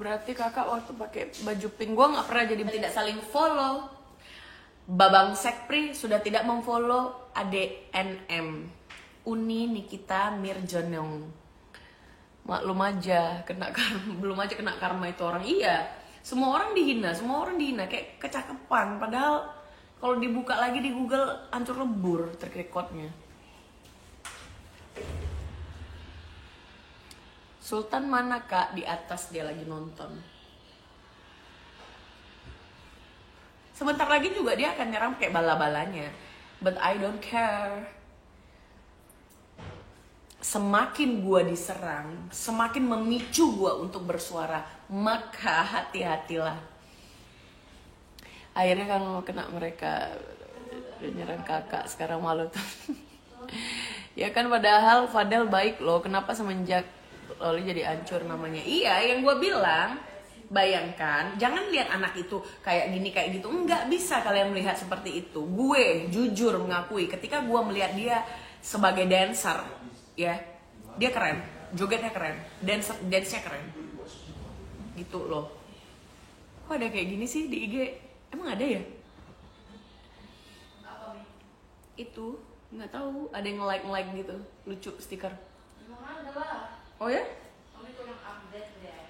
berarti kakak waktu pakai baju pink. Gue nggak pernah jadi tidak saling follow. Babang Sekpri sudah tidak memfollow Ade NM, Uni Nikita Mirjonong. Maklum aja belum aja kena karma itu orang. Iya, semua orang dihina kayak kecakapan. Padahal kalau dibuka lagi di Google hancur lebur track recordnya. Sultan mana kak? Di atas dia lagi nonton. Sebentar lagi juga dia akan nyerang kayak bala-balanya. But I don't care. Semakin gua diserang, semakin memicu gua untuk bersuara. Maka hati-hatilah. Akhirnya kan kena mereka nyerang kakak, sekarang malu tuh. Ya kan padahal Fadel baik loh. Kenapa semenjak Loli jadi hancur namanya? Iya, yang gue bilang, bayangkan, jangan lihat anak itu kayak gini kayak gitu. Enggak bisa kalian melihat seperti itu. Gue jujur mengakui ketika gue melihat dia sebagai dancer, ya, dia keren, jogetnya keren, dance-nya keren, gitu loh. Kok ada kayak gini sih di IG? Emang ada ya? Itu nggak tahu, ada yang like gitu, lucu stiker. Emang ada lah. Oh ya? Kami kurang update deh.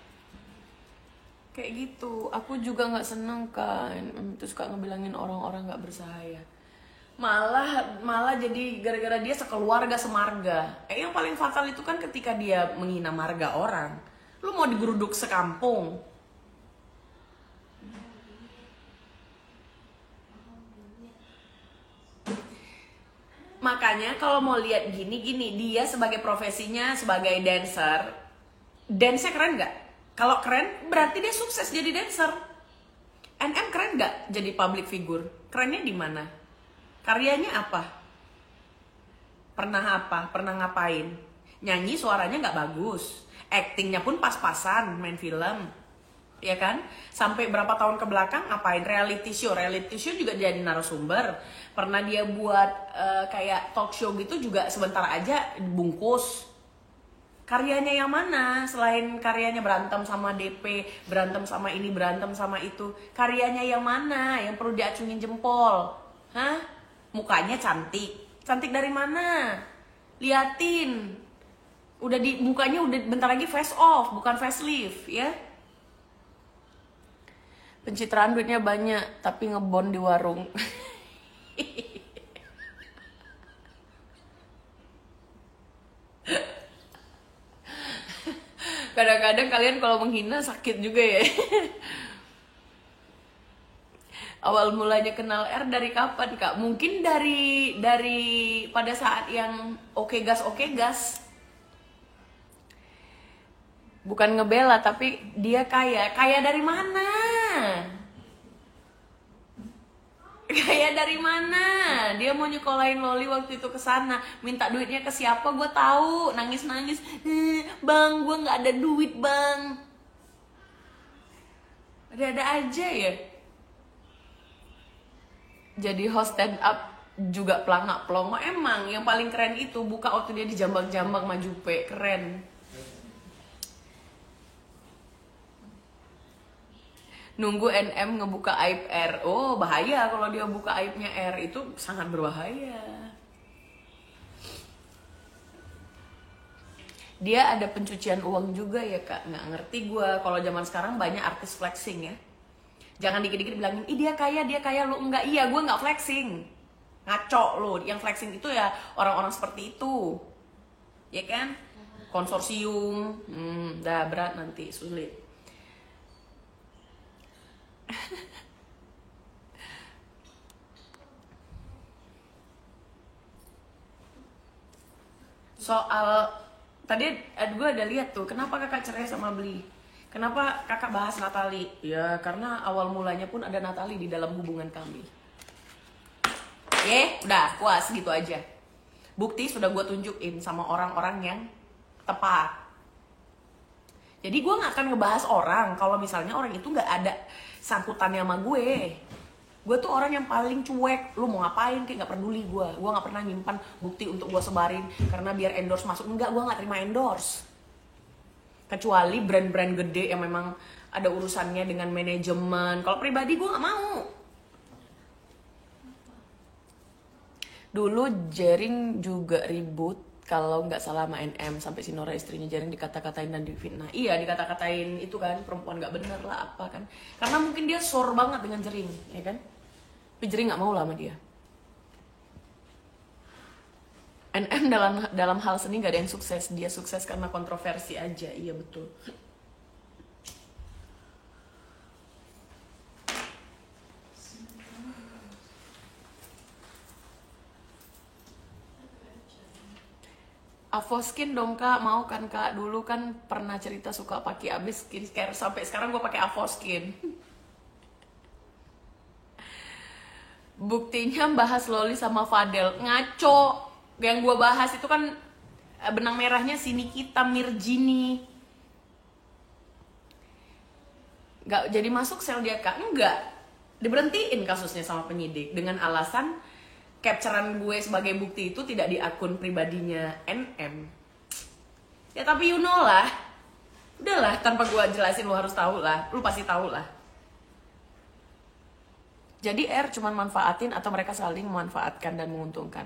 Kayak gitu, aku juga nggak seneng kan, terus suka ngebilangin orang-orang nggak bersahaya. Malah jadi gara-gara dia sekeluarga semarga. Yang paling fatal itu kan ketika dia menghina marga orang. Lu mau digeruduk sekampung. Makanya kalau mau lihat gini, dia sebagai profesinya sebagai dancer, dance-nya keren nggak? Kalau keren berarti dia sukses jadi dancer. NM keren nggak jadi public figure? Kerennya di mana? Karyanya apa? Pernah ngapain? Nyanyi suaranya nggak bagus, actingnya pun pas-pasan, main film, ya kan? Sampai berapa tahun ke belakang ngapain? Reality show juga jadi narasumber. Pernah dia buat kayak talk show gitu juga sebentar aja bungkus. Karyanya yang mana? Selain karyanya berantem sama DP, berantem sama ini, berantem sama itu, karyanya yang mana yang perlu diacungin jempol? Hah? Mukanya cantik dari mana? Liatin, mukanya udah bentar lagi face off, bukan facelift, ya. Pencitraan duitnya banyak, tapi ngebon di warung. Kadang-kadang kalian kalau menghina sakit juga ya. Awal mulanya kenal R dari kapan kak? Mungkin dari pada saat yang oke gas. Bukan ngebela, tapi dia kaya dari mana? Kaya dari mana? Dia mau nyekolahin Loli waktu itu ke sana, minta duitnya ke siapa? Gue tahu, nangis. Bang, gue nggak ada duit bang. Ada aja ya. Jadi host stand up juga pelangak-pelongo. Emang yang paling keren itu buka waktu dia dijambak-jambak maju keren. Nunggu NM ngebuka aib R. Oh bahaya kalau dia buka aibnya R, itu sangat berbahaya. Dia ada pencucian uang juga ya kak. Nggak ngerti gue. Kalau zaman sekarang banyak artis flexing ya. Jangan dikit-dikit bilangin, ih dia kaya, lu enggak. Iya, gue nggak flexing. Ngaco lu. Yang flexing itu ya orang-orang seperti itu. Ya kan? Konsorsium. Dah berat nanti, sulit. Soal tadi gue ada lihat tuh, kenapa kakak cerai sama Bli? Kenapa kakak bahas Natali? Ya karena awal mulanya pun ada Natali di dalam hubungan kami. Udah puas gitu aja. Bukti sudah gue tunjukin sama orang-orang yang tepat. Jadi gue gak akan ngebahas orang kalau misalnya orang itu gak ada sangkutannya sama gue. Gue tuh orang yang paling cuek. Lu mau ngapain kayak gak peduli gue. Gue gak pernah nyimpan bukti untuk gue sebarin karena biar endorse masuk. Enggak, gue gak terima endorse. Kecuali brand-brand gede yang memang ada urusannya dengan manajemen. Kalau pribadi gue nggak mau. Dulu Jering juga ribut kalau nggak salah sama NM, sampai si Nora istrinya Jering dikata-katain dan difitnah. Iya, dikata-katain itu kan perempuan nggak bener lah apa kan. Karena mungkin dia sore banget dengan Jering, ya kan? Tapi Jering nggak mau lah sama dia. NM dalam hal seni gak ada yang sukses. Dia sukses karena kontroversi aja. Iya betul. Avoskin dong kak, mau kan kak? Dulu kan pernah cerita suka pakai abis skincare, sampai sekarang gue pakai Avoskin. Buktinya bahas Loli sama Fadel ngaco. Yang gue bahas itu kan benang merahnya si Nikita Mirjini. Gak jadi masuk sel dia kak? Enggak, diberhentiin kasusnya sama penyidik dengan alasan capturean gue sebagai bukti itu tidak di akun pribadinya NM. Ya tapi you know lah. Udahlah, tanpa gue jelasin lu harus tahu lah. Lu pasti tahu lah. Jadi R cuman manfaatin atau mereka saling memanfaatkan dan menguntungkan?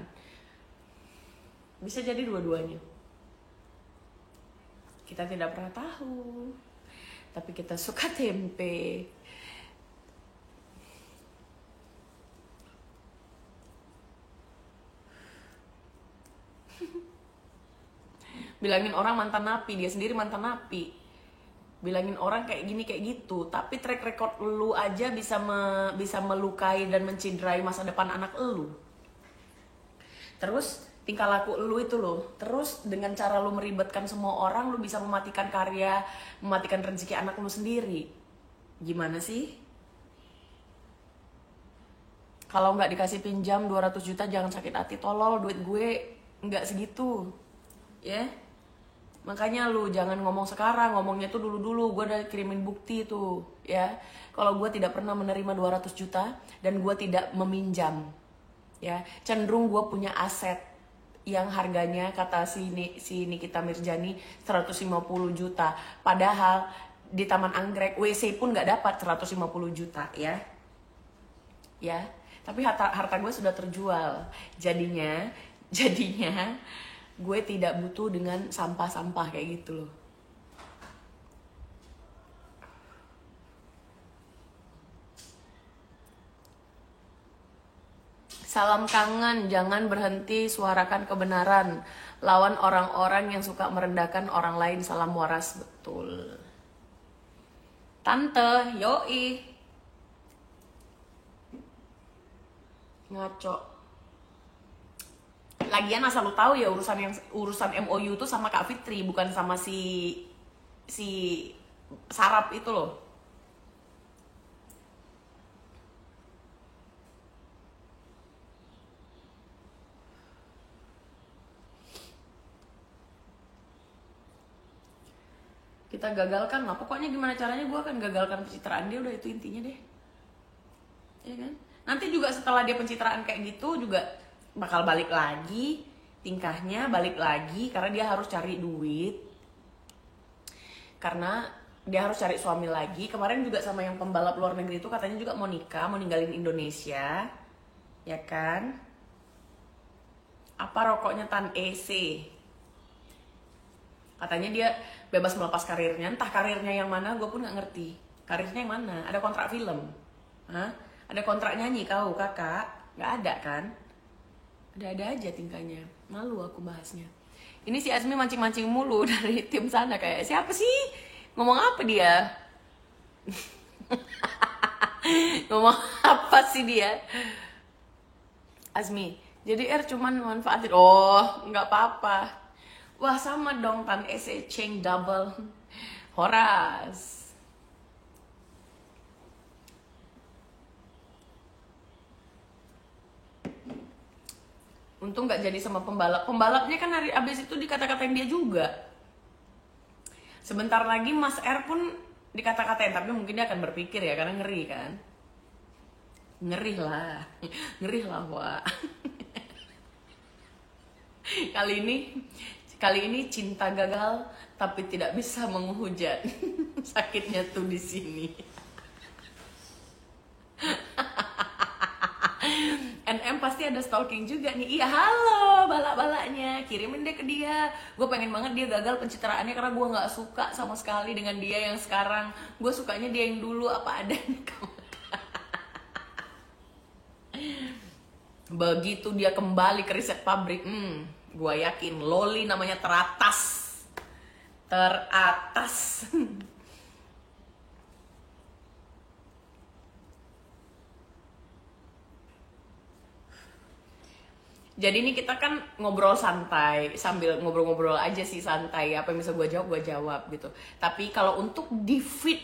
Bisa jadi dua-duanya. Kita tidak pernah tahu. Tapi kita suka tempe. Bilangin orang mantan napi, dia sendiri mantan napi. Bilangin orang kayak gini kayak gitu, tapi track record lu aja bisa melukai dan menciderai masa depan anak lu. Terus tingkah laku lu itu loh, terus dengan cara lu meribetkan semua orang, lu bisa mematikan karya, mematikan rezeki anak lu sendiri. Gimana sih? Kalau nggak dikasih pinjam 200 juta jangan sakit hati, tolol, duit gue nggak segitu. Ya? Makanya lu jangan ngomong sekarang, ngomongnya tuh dulu-dulu. Gue udah kirimin bukti tuh, ya. Kalau gue tidak pernah menerima 200 juta dan gue tidak meminjam, ya. Cenderung gue punya aset yang harganya kata si Nikita Mirjani 150 juta. Padahal di Taman Anggrek WC pun nggak dapat 150 juta, ya. Ya, tapi harta gue sudah terjual. Jadinya gue tidak butuh dengan sampah-sampah kayak gitu loh. Salam kangen, jangan berhenti suarakan kebenaran. Lawan orang-orang yang suka merendahkan orang lain. Salam waras, betul. Tante, yoi. Ngaco. Lagian asal lu tahu ya, urusan MOU tuh sama Kak Fitri, bukan sama si Sarap itu loh. Kita gagalkan lah, pokoknya gimana caranya gue akan gagalkan pencitraan dia, udah itu intinya deh. Ya kan? Nanti juga setelah dia pencitraan kayak gitu juga bakal balik lagi, tingkahnya balik lagi karena dia harus cari duit. Karena dia harus cari suami lagi. Kemarin juga sama yang pembalap luar negeri itu katanya juga mau nikah, mau ninggalin Indonesia. Ya kan? Apa rokoknya Tan EC? Katanya dia bebas melepas karirnya. Entah karirnya yang mana, gue pun gak ngerti. Karirnya yang mana? Ada kontrak film? Hah? Ada kontrak nyanyi kau kakak? Gak ada kan? Ada-ada aja tingkahnya. Malu aku bahasnya. Ini si Azmi mancing-mancing mulu dari tim sana. Kayak siapa sih? Ngomong apa dia? Ngomong apa sih dia? Azmi, jadi R cuman manfaatin. Oh, nggak apa-apa. Wah, sama dong Tan EC Cheng double. Horas. Untung gak jadi sama pembalap. Pembalapnya kan hari abis itu dikata-katain dia juga. Sebentar lagi Mas R pun dikata-katain. Tapi mungkin dia akan berpikir ya, karena ngeri kan. Ngeri lah. Ngeri lah, Wak. Kali ini cinta gagal tapi tidak bisa menghujat. Sakitnya tuh di sini. NM pasti ada stalking juga nih. Iya, halo balak-balaknya, kirimin deh ke dia. Gue pengen banget dia gagal pencitraannya karena gue nggak suka sama sekali dengan dia yang sekarang. Gue sukanya dia yang dulu apa adanya. Begitu dia kembali ke riset pabrik, gue yakin Loli namanya teratas. Jadi ini kita kan ngobrol santai, sambil ngobrol-ngobrol aja sih santai. Apa yang bisa gue jawab gitu. Tapi kalau untuk di feed,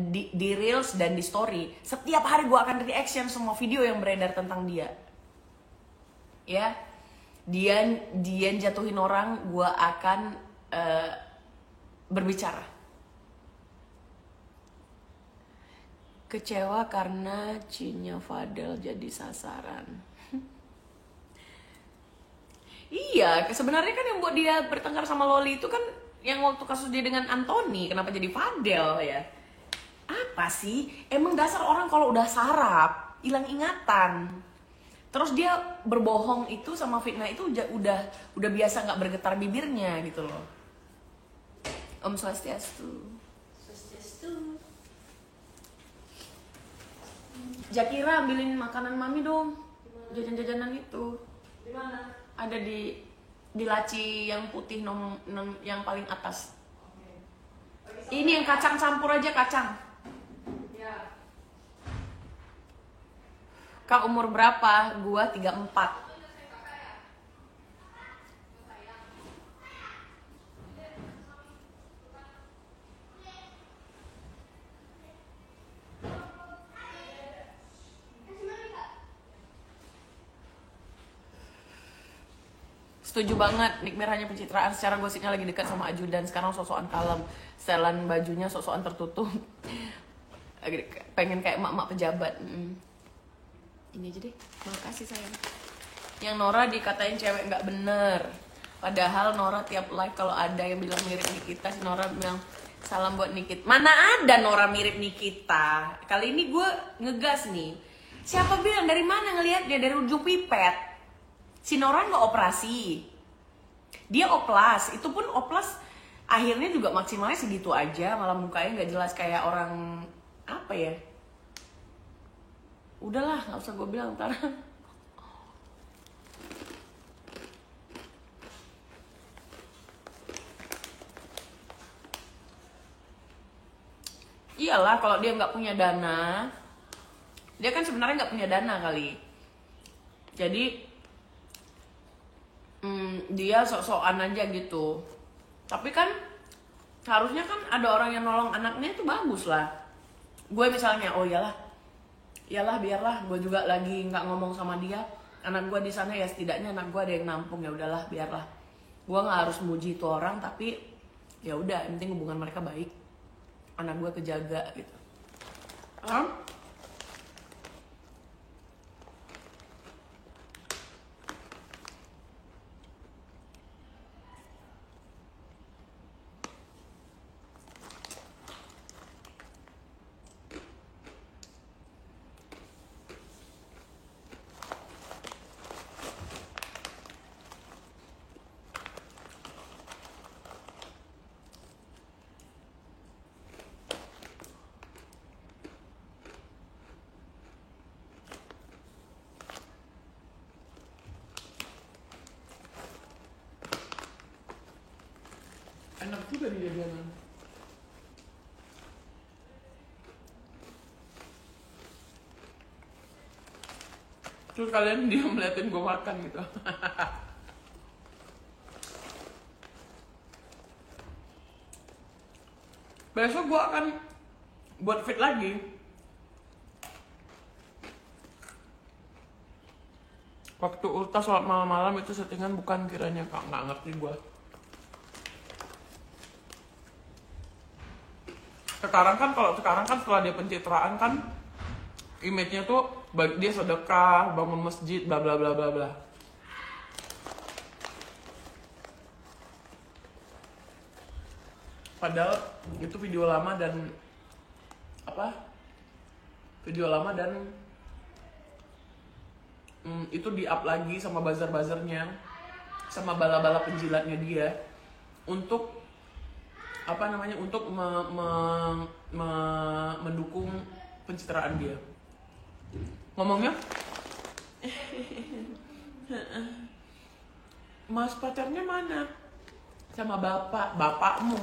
di reels dan di story, setiap hari gue akan reaction semua video yang beredar tentang dia. Ya, dia jatuhin orang, gue akan berbicara. Kecewa karena Cinya Fadel jadi sasaran. Iya, sebenarnya kan yang buat dia bertengkar sama Loli itu kan yang waktu kasus dia dengan Anthony, kenapa jadi Fadel ya? Apa sih? Emang dasar orang kalau udah sarap, hilang ingatan. Terus dia berbohong itu sama fitnah itu udah biasa nggak bergetar bibirnya gitu loh. Om Swastiastu. Swastiastu. Jakira ambilin makanan mami dong. Jajan-jajanan itu. Di mana? Ada di laci yang putih yang paling atas. Ini yang kacang campur aja kacang. Ya. Kak umur berapa? Gua 34. Setuju banget, Nick Merahnya pencitraan. Secara gosipnya lagi dekat sama ajudan. Sekarang sosokan kalem, setelan bajunya sosokan tertutup. Pengen kayak emak-emak pejabat. Ini aja deh, makasih sayang. Yang Nora dikatain cewek nggak bener. Padahal Nora tiap live kalau ada yang bilang mirip Nikita, si Nora bilang salam buat Nikita. Mana ada Nora mirip Nikita? Kali ini gue ngegas nih. Siapa bilang, dari mana ngelihat dia? Dari ujung pipet. Si Nora nggak operasi, dia oplas. Itu pun oplas akhirnya juga maksimalnya segitu aja, malah mukanya nggak jelas kayak orang apa ya. Udahlah, nggak usah gue bilang ntar. Iyalah, kalau dia nggak punya dana, dia kan sebenarnya nggak punya dana kali. Jadi dia sok-sokan aja gitu. Tapi kan harusnya kan ada orang yang nolong anaknya, itu bagus lah. Gue misalnya, oh iyalah biarlah, gue juga lagi nggak ngomong sama dia, anak gue di sana ya setidaknya anak gue ada yang nampung, ya udahlah biarlah. Gue nggak harus muji itu orang, tapi ya udah, yang penting hubungan mereka baik, anak gue kejaga gitu. Enak juga di jajanan. Terus kalian diam ngeliatin gue makan gitu. Besok gue akan buat fit lagi. Waktu ulta sholat malam-malam itu settingan bukan kiranya, Kak, nggak ngerti gue. Sekarang kan setelah dia pencitraan kan image-nya tuh dia sedekah, bangun masjid, bla bla bla bla bla. Padahal itu video lama dan itu di-up lagi sama buzzer-buzzernya, sama bala-bala penjilatnya dia untuk untuk mendukung pencitraan dia. Ngomongnya Mas pacarnya mana? Sama bapakmu.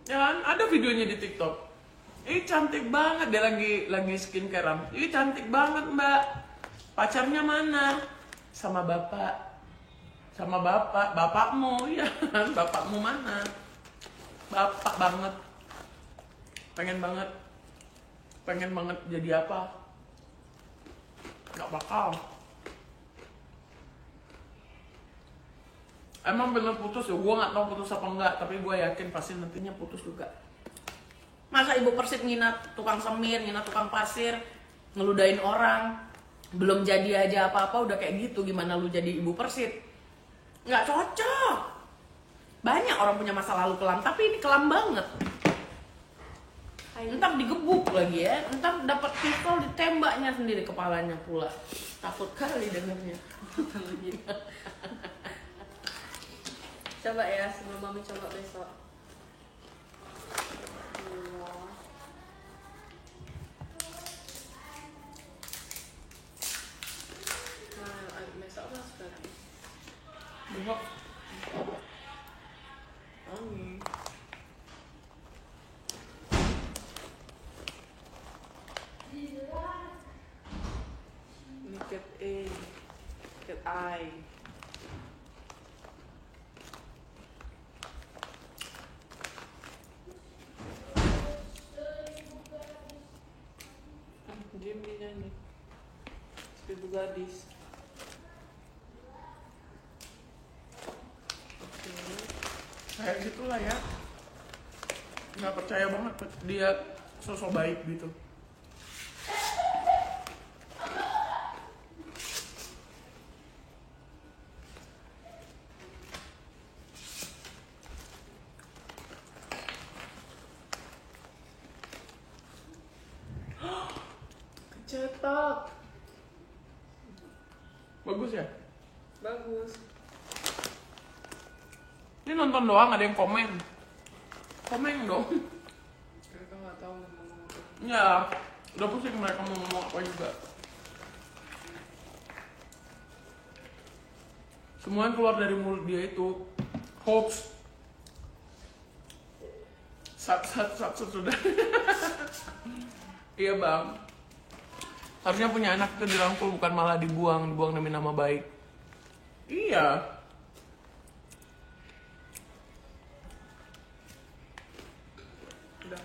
Ya kan, ada videonya di TikTok. Ih cantik banget, dia lagi skincarean. Ih cantik banget mbak. Pacarnya mana? Sama bapakmu ya kan? Bapakmu mana? Bapak banget. Pengen banget jadi apa? Gak bakal. Emang bener putus ya, gue gak tahu putus apa enggak, tapi gue yakin pasti nantinya putus juga. Masa ibu Persib ngina tukang semir, ngina tukang pasir, ngeludahin orang, belum jadi aja apa-apa udah kayak gitu, gimana lu jadi ibu Persib? Nggak cocok. Banyak orang punya masa lalu kelam, tapi ini kelam banget. Entar digebuk lagi ya, entar dapat pistol ditembaknya sendiri kepalanya pula. Takut kali dengernya. Coba ya, sebelum mami coba besok. Nah, besok apa sekarang? Besok. Angin. Ini cat A, cat I. Jimmy nyanyi Seribu Gadis. Oke. Kayak gitulah ya, nggak percaya banget dia sosok baik gitu. Cetak. Bagus ya? Bagus. Ini nonton doang, ada yang komen. Komen dong. Mereka nggak tahu ngomong apa. Ya, udah pusing mereka mau ngomong apa juga. Semua yang keluar dari mulut dia itu hoax. Sat sudah. Iya bang. Harusnya punya anak itu dirangkul, bukan malah dibuang demi nama baik. Iya. Udah.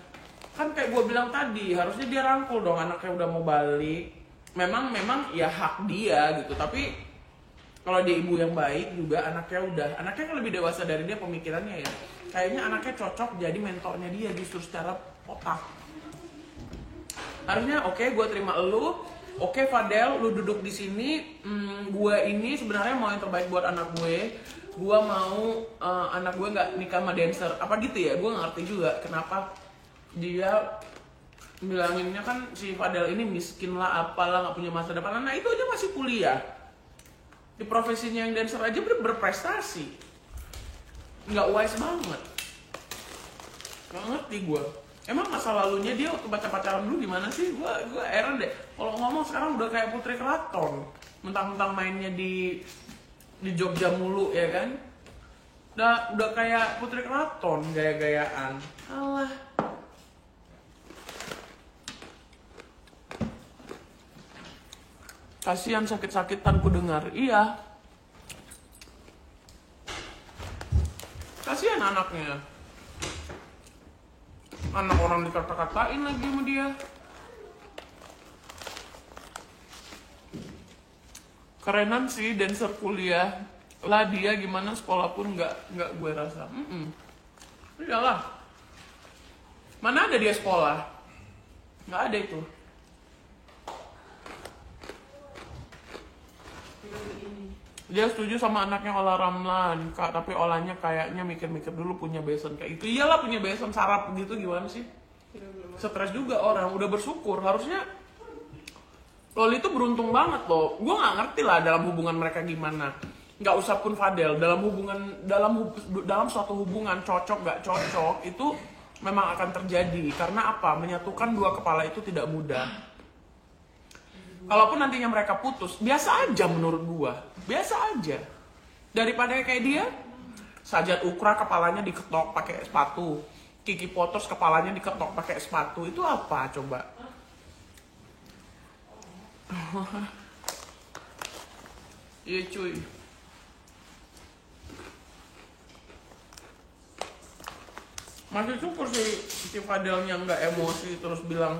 Kan kayak gue bilang tadi, harusnya dia rangkul dong, anaknya udah mau balik. Memang ya hak dia gitu, tapi kalau dia ibu yang baik juga, anaknya kan lebih dewasa dari dia pemikirannya ya. Kayaknya anaknya cocok jadi mentornya dia justru secara otak. Harusnya oke, gue terima elu. Oke Fadel, lu duduk di sini. Gue ini sebenarnya mau yang terbaik buat anak gue. Gue mau anak gue nggak nikah sama dancer. Apa gitu ya? Gue nggak ngerti juga kenapa dia bilanginnya kan si Fadel ini miskin lah, apalah, nggak punya masa depan. Nah itu aja masih kuliah. Di profesinya yang dancer aja berprestasi. Nggak wise banget. Nggak ngerti gue. Emang masa lalunya dia waktu pacaran dulu gimana sih? Gue heran deh. Kalau ngomong sekarang udah kayak Putri Keraton. Mentang-mentang mainnya di Jogja mulu ya kan? Udah kayak Putri Keraton gaya-gayaan. Alah. Kasihan sakit-sakitan ku dengar. Iya. Kasihan anaknya. Anak orang dikata-katain lagi sama dia. Kerenan sih, dancer kuliah lah dia, gimana sekolah pun nggak gue rasa. Iyalah, mana ada dia sekolah, nggak ada itu. Dia setuju sama anaknya olah Ramlan, Kak, tapi olahnya kayaknya mikir-mikir dulu punya besan kayak itu. Iyalah, punya besan sarap gitu gimana sih? Stres juga orang, udah bersyukur. Harusnya Loli itu beruntung banget loh. Gue nggak ngerti lah dalam hubungan mereka gimana. Nggak usah pun Fadel, dalam suatu hubungan cocok nggak cocok itu memang akan terjadi. Karena apa? Menyatukan dua kepala itu tidak mudah. Kalaupun nantinya mereka putus, biasa aja menurut gua. Biasa aja. Daripada kayak dia, Sajat Ukra kepalanya diketok pakai sepatu. Kiki Potos kepalanya diketok pakai sepatu. Itu apa coba? Iya cuy. Masih syukur sih si Fadelnya nggak emosi terus bilang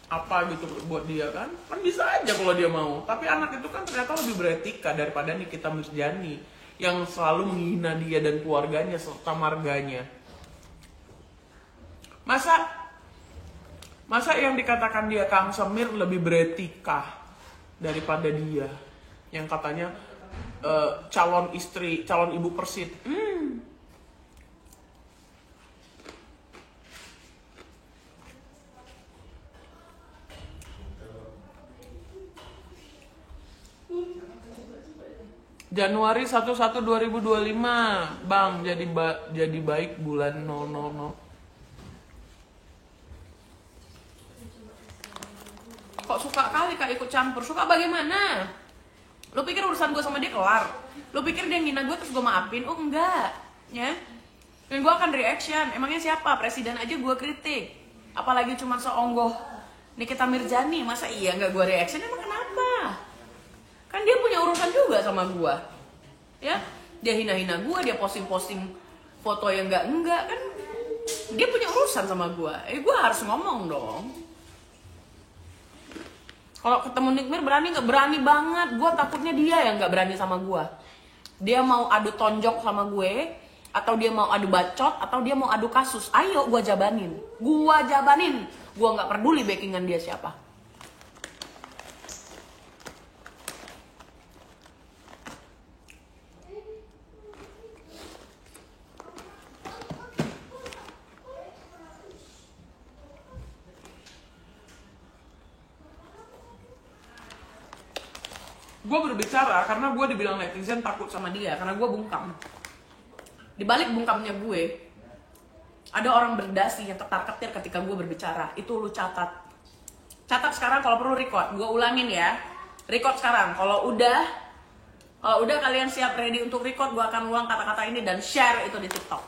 apa gitu buat dia kan bisa aja kalau dia mau. Tapi anak itu kan ternyata lebih beretika daripada Nikita Mirzani yang selalu menghina dia dan keluarganya serta marganya. Masa yang dikatakan dia Kang Semir lebih beretika daripada dia yang katanya calon ibu Persit. Januari 11 2025, Bang, jadi baik bulan 000. Kok suka kali Kak ikut campur? Suka bagaimana? Lu pikir urusan gue sama dia kelar? Lu pikir dia ngina gue terus gue maafin? Oh enggak, ya. Dan gue akan reaction. Emangnya siapa? Presiden aja gue kritik. Apalagi cuma seonggoh Nikita Mirzani. Masa iya nggak gue reaction? Emang kenapa? Kan dia punya urusan juga sama gue, ya. Dia hina-hina gue, dia posting-posting foto yang enggak kan. Dia punya urusan sama gue. Gue harus ngomong dong. Kalau ketemu Nikmir berani nggak? Berani banget. Gue takutnya dia yang nggak berani sama gue. Dia mau adu tonjok sama gue, atau dia mau adu bacot, atau dia mau adu kasus. Ayo gue jabanin. Gue nggak peduli backingan dia siapa. Gue berbicara karena gue dibilang netizen takut sama dia karena gue bungkam. Di balik bungkamnya gue, ada orang berdasi yang ketar-ketir ketika gue berbicara. Itu lu catat. Catat sekarang, kalau perlu record. Gue ulangin ya. Record sekarang. Kalau udah kalian siap ready untuk record, gue akan ulang kata-kata ini dan share itu di TikTok.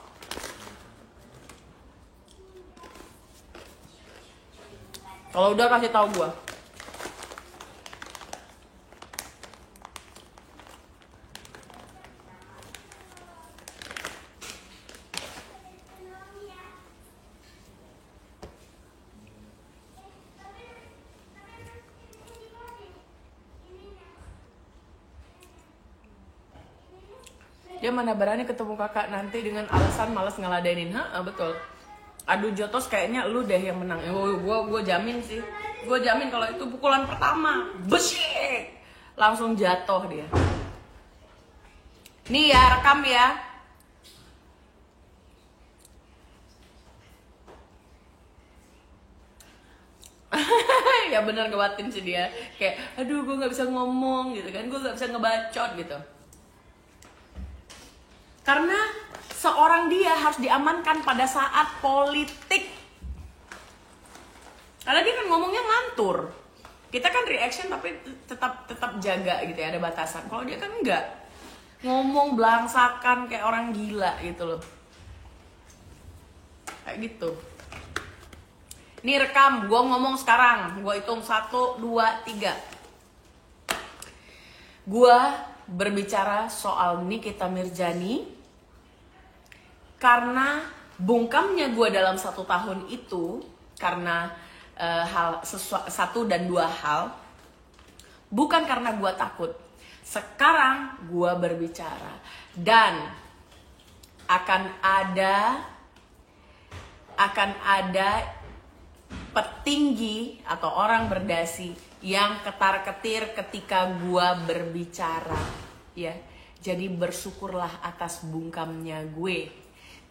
Kalau udah kasih tahu gue. Dia mana berani ketemu kakak nanti dengan alasan malas ngeladenin. Betul. Adu jotos kayaknya lu deh yang menang. Gue jamin sih. Gue jamin kalau itu pukulan pertama, besyik, langsung jatuh dia. Nih ya, rekam ya. Ya bener ngebatin sih dia. Kayak, aduh gue gak bisa ngomong gitu kan. Gue gak bisa ngebacot gitu. Karena seorang dia harus diamankan pada saat politik. Karena dia kan ngomongnya ngantur. Kita kan reaction tapi tetap jaga gitu ya, ada batasan. Kalau dia kan enggak. Ngomong belangsakan kayak orang gila gitu loh. Kayak gitu. Ini rekam, gue ngomong sekarang. Gue hitung 1, 2, 3. Gue berbicara soal Nikita Mirzani karena bungkamnya gue dalam 1 tahun itu karena satu dan dua hal, bukan karena gue takut, Sekarang gue berbicara dan akan ada petinggi atau orang berdasi yang ketar-ketir ketika gue berbicara, ya. Jadi bersyukurlah atas bungkamnya gue.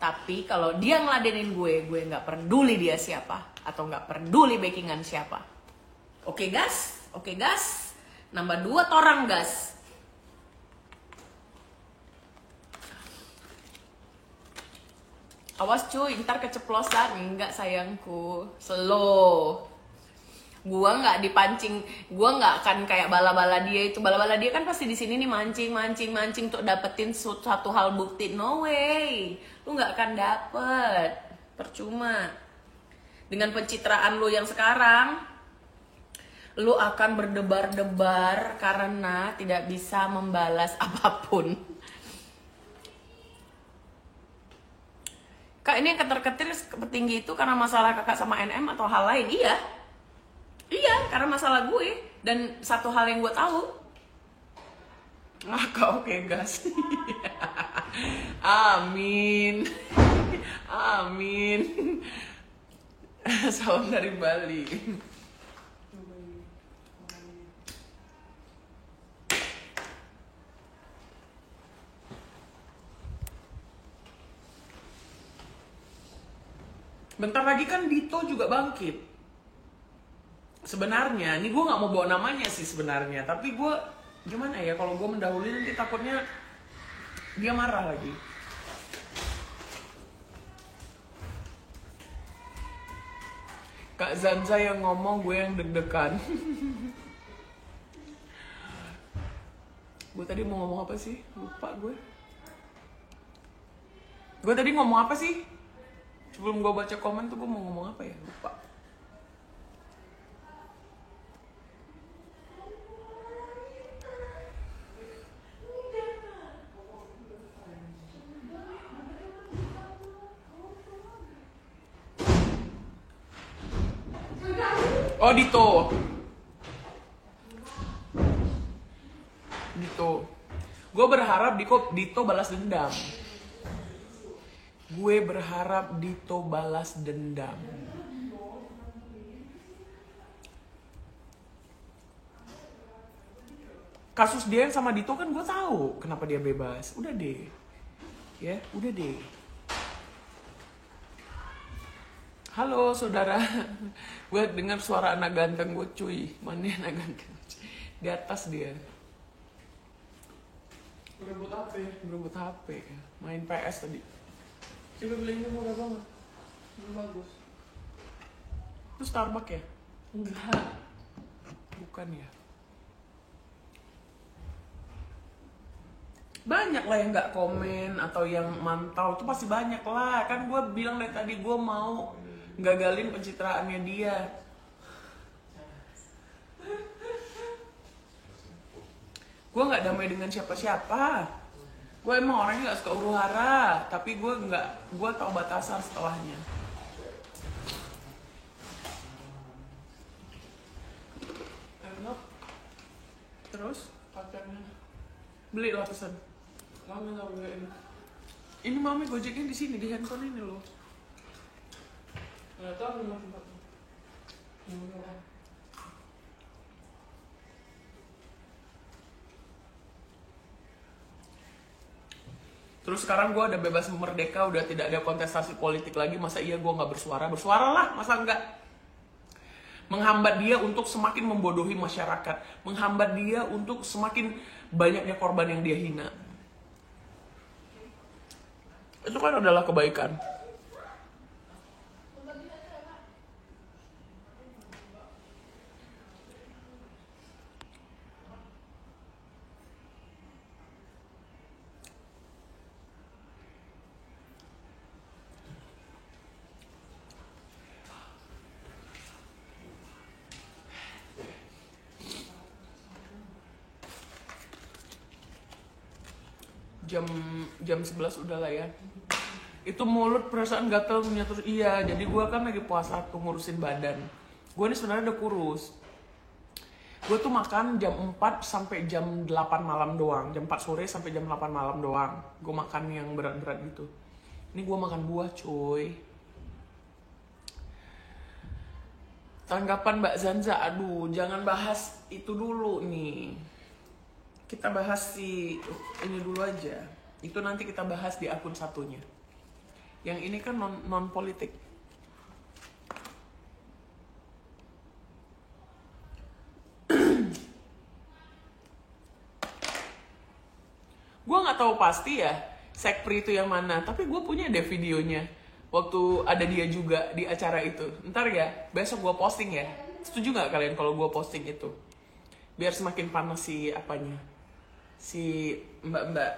Tapi kalau dia ngeladenin gue nggak peduli dia siapa atau nggak peduli backingan siapa. Oke gas, nambah 2 torang gas. Awas cuy, ntar keceplosan. Enggak sayangku, slow. Gua nggak dipancing, gua nggak akan kayak bala-bala dia itu. Bala-bala dia kan pasti di sini nih mancing untuk dapetin satu hal bukti. No way, lu nggak akan dapet, percuma. Dengan pencitraan lu yang sekarang, lu akan berdebar-debar karena tidak bisa membalas apapun. Kak, ini yang ketar-ketir petinggi itu karena masalah kakak sama NM atau hal lain? Iya, karena masalah gue. Dan satu hal yang gue tahu. Kak, oke gas. Amin. Amin. Salam dari Bali. Bentar lagi kan Dito juga bangkit. Sebenarnya, ini gue nggak mau bawa namanya sih sebenarnya, tapi gue gimana ya, kalau gue mendahului nanti takutnya dia marah lagi. Kak Zanza yang ngomong, gue yang deg-degan. Gue tadi mau ngomong apa sih? Lupa gue. Gue tadi ngomong apa sih? Sebelum gue baca komen tuh gue mau ngomong apa ya? Lupa. Oh, Dito. Gue berharap Dito balas dendam. Gue berharap Dito balas dendam. Kasus dia yang sama Dito kan gue tahu kenapa dia bebas. Udah deh. Ya, udah deh. Halo saudara. Gue dengar suara anak ganteng gue cuy. Mana anak ganteng? Di atas dia. Berebut HP. Main PS tadi. Coba belinya murah banget. Belum bagus. Itu Starbucks ya? Enggak. Bukan ya? Banyak lah yang nggak komen atau yang mantau. Itu pasti banyak lah. Kan gue bilang dari tadi gue mau gagalin pencitraannya dia. Gue nggak damai dengan siapa-siapa. Gue emang orangnya gak suka huru-hara, tapi gue tahu batasan setelahnya. Enak. Terus Pacarnya. beli lah pesan. Mami nggak beliin. Ini mami gojeknya di sini di handphone ini loh. Nggak tahu rumah tempatnya. Terus sekarang gue udah bebas merdeka, udah tidak ada kontestasi politik lagi. Masa iya gue nggak bersuara? Bersuaralah, masa enggak? Menghambat dia untuk semakin membodohi masyarakat, menghambat dia untuk semakin banyaknya korban yang dia hina. Itu kan adalah kebaikan. Jam 11 udah lah ya. Itu mulut perasaan gatel terus. Iya, jadi gue kan lagi puasa tuh ngurusin badan. Gue ini sebenarnya udah kurus. Gue tuh makan jam 4 sampai jam 8 malam doang. Jam 4 sore sampai jam 8 malam doang. Gue makan yang berat-berat gitu. Ini gue makan buah cuy. Tanggapan Mbak Zanza, aduh jangan bahas itu dulu nih. Kita bahas si ini dulu aja. Itu nanti kita bahas di akun satunya. Yang ini kan non politik. Gue nggak tahu pasti ya Sekpri itu yang mana, tapi gue punya deh videonya waktu ada dia juga di acara itu. Ntar ya, besok gue posting ya. Setuju nggak kalian kalau gue posting itu? Biar semakin panas si apanya, si mbak-mbak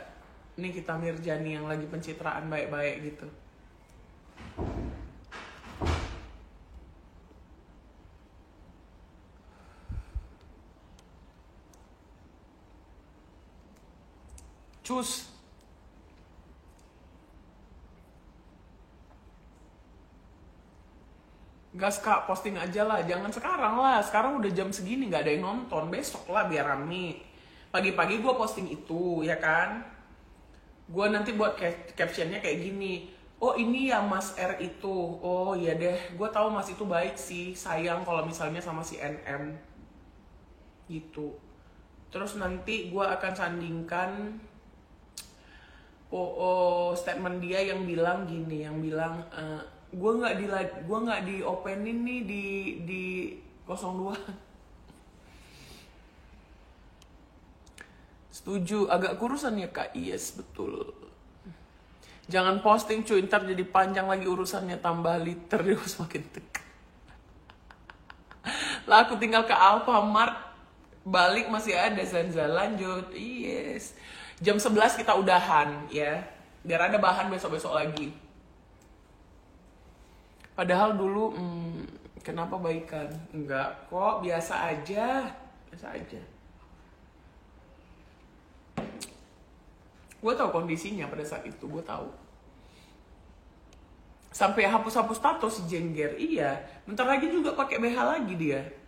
Nikita Mirjani yang lagi pencitraan baik-baik gitu. Cus. Gas kak, posting aja lah. Jangan sekarang lah. Sekarang udah jam segini gak ada yang nonton. Besok lah biar rame. Pagi-pagi gue posting itu, ya kan? Gue nanti buat captionnya kayak gini. Oh ini ya Mas R itu. Oh iya deh. Gue tahu Mas itu baik sih. Sayang kalau misalnya sama si NM. Gitu. Terus nanti gue akan sandingkan statement dia yang bilang gini, yang bilang gue nggak diopenin nih di 02. Setuju, agak kurusan ya kak. Yes betul. Jangan posting cuy, ntar jadi panjang lagi urusannya, tambah liter dia semakin tekan. Lah aku tinggal ke Alfamart, balik masih ada Zanza, lanjut. Yes. Jam 11 kita udahan ya. Biar ada bahan besok-besok lagi. Padahal dulu kenapa baikan? Enggak kok, biasa aja. Biasa aja. Gue tahu kondisinya pada saat itu, gue tahu. Sampai hapus-hapus tato si Jengger. Iya, bentar lagi juga pakai BH lagi dia.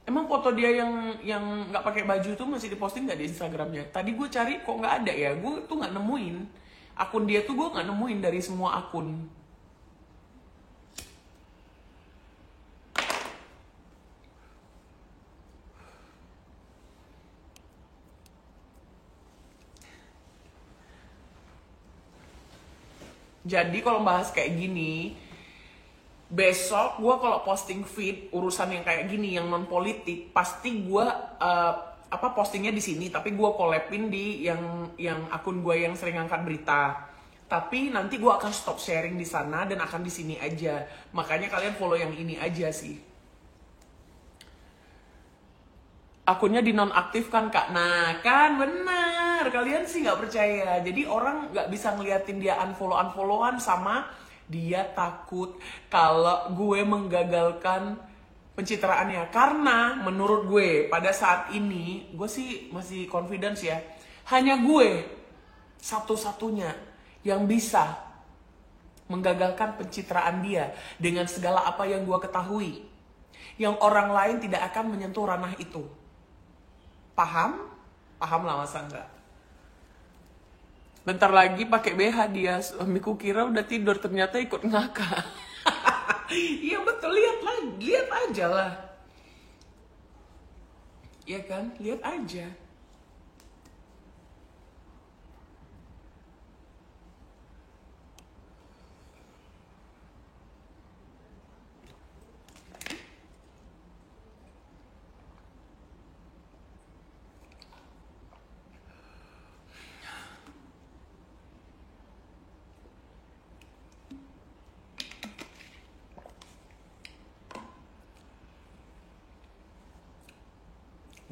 Emang foto dia yang nggak pakai baju tuh masih diposting nggak di Instagramnya? Tadi gue cari kok nggak ada ya. Gue tuh nggak nemuin akun dia tuh, gue nggak nemuin dari semua akun. Jadi kalau bahas kayak gini, besok gue kalau posting feed urusan yang kayak gini yang non politik, pasti gue postingnya di sini, tapi gue collabin di yang akun gue yang sering angkat berita. Tapi nanti gue akan stop sharing di sana dan akan di sini aja. Makanya kalian follow yang ini aja sih. Akunnya dinonaktifkan kak. Nah kan benar, kalian sih nggak percaya. Jadi orang nggak bisa ngeliatin dia unfollowan sama dia takut kalau gue menggagalkan pencitraannya. Karena menurut gue pada saat ini, gue sih masih confidence ya, hanya gue satu-satunya yang bisa menggagalkan pencitraan dia dengan segala apa yang gue ketahui. Yang orang lain tidak akan menyentuh ranah itu. Paham? Paham lah masa enggak? Bentar lagi pakai BH dia, suamiku kira udah tidur, ternyata ikut ngakak. Iya betul, lihat aja lah. Iya kan, lihat aja.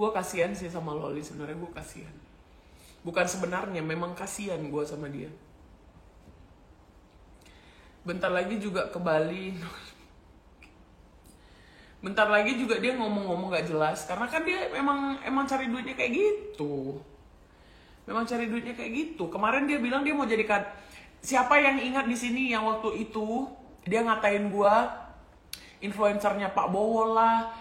Gue kasihan sih sama Loli, sebenarnya gue kasihan. Bukan sebenarnya, memang kasihan gue sama dia. Bentar lagi juga ke Bali. Bentar lagi juga dia ngomong-ngomong gak jelas. Karena kan dia emang cari duitnya kayak gitu. Memang cari duitnya kayak gitu. Kemarin dia bilang dia mau jadikan, siapa yang ingat di sini yang waktu itu dia ngatain gue influencernya Pak Bowo lah,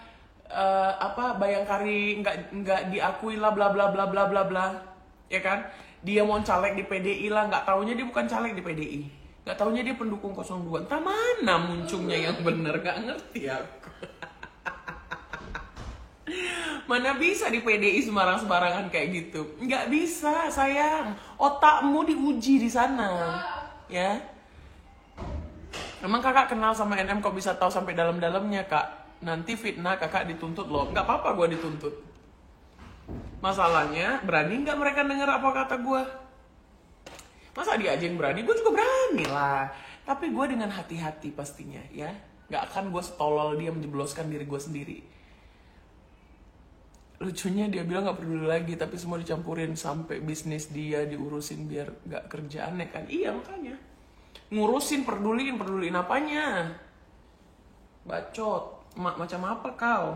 Bayangkari nggak diakui lah, bla bla bla bla bla bla, ya kan? Dia mau caleg di PDI lah, nggak taunya dia bukan caleg di PDI, nggak taunya dia pendukung 02. Entah mana muncungnya yang bener, nggak ngerti aku. Mana bisa di PDI sembarangan kayak gitu? Nggak bisa, sayang. Otakmu diuji di sana, ya. Emang kakak kenal sama NM kok bisa tahu sampai dalam-dalamnya, kak? Nanti fitnah kakak dituntut loh. Nggak apa-apa gue dituntut. Masalahnya, berani nggak mereka denger apa kata gue? Masa dia aja yang berani? Gue juga berani lah. Tapi gue dengan hati-hati pastinya, ya. Nggak akan gue setolol dia menjebloskan diri gue sendiri. Lucunya dia bilang nggak peduli lagi, tapi semua dicampurin sampai bisnis dia diurusin biar nggak kerjaan, ya kan? Iya, makanya. Ngurusin, peduliin apanya? Bacot. Macam apa kau?